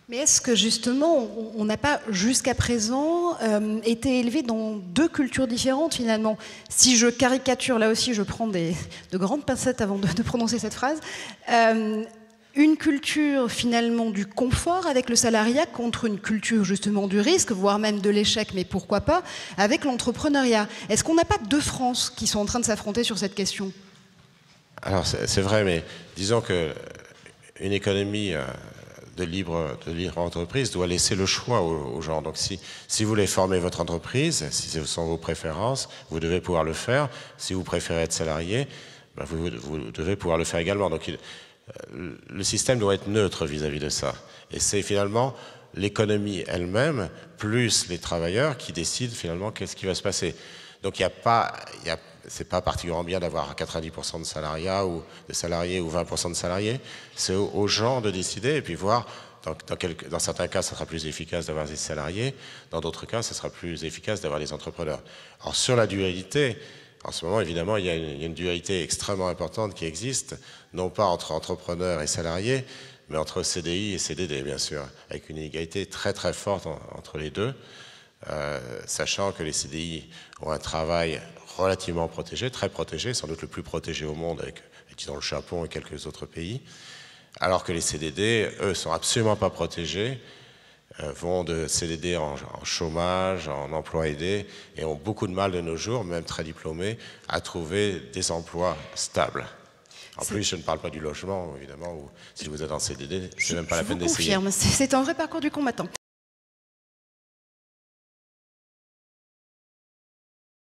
Mais est-ce que justement, on n'a pas jusqu'à présent été élevé dans deux cultures différentes finalement? Si je caricature, là aussi je prends de grandes pincettes avant de prononcer cette phrase, une culture finalement du confort avec le salariat contre une culture justement du risque, voire même de l'échec, mais pourquoi pas, avec l'entrepreneuriat. Est-ce qu'on n'a pas deux France qui sont en train de s'affronter sur cette question? Alors c'est vrai, mais disons que une économie de libre entreprise doit laisser le choix aux gens. Donc si vous voulez former votre entreprise, si ce sont vos préférences, vous devez pouvoir le faire. Si vous préférez être salarié, ben vous devez pouvoir le faire également. Donc le système doit être neutre vis-à-vis de ça. Et c'est finalement l'économie elle-même, plus les travailleurs, qui décident finalement qu'est-ce qui va se passer. Donc c'est pas particulièrement bien d'avoir 90% de salariat ou de salariés ou 20% de salariés. C'est aux gens de décider et puis voir. Dans certains cas, ça sera plus efficace d'avoir des salariés. Dans d'autres cas, ça sera plus efficace d'avoir des entrepreneurs. Alors sur la dualité, en ce moment, évidemment, il y a une dualité extrêmement importante qui existe, non pas entre entrepreneurs et salariés, mais entre CDI et CDD, bien sûr, avec une inégalité très très forte entre les deux, sachant que les CDI ont un travail relativement protégé, très protégé, sans doute le plus protégé au monde, avec disons, le Japon et quelques autres pays, alors que les CDD, eux, sont absolument pas protégés, vont de CDD en chômage, en emploi aidé, et ont beaucoup de mal de nos jours, même très diplômés, à trouver des emplois stables. En plus, je ne parle pas du logement, évidemment, où si vous êtes en CDD, c'est même pas la peine d'essayer. Je vous confirme, c'est un vrai parcours du combattant.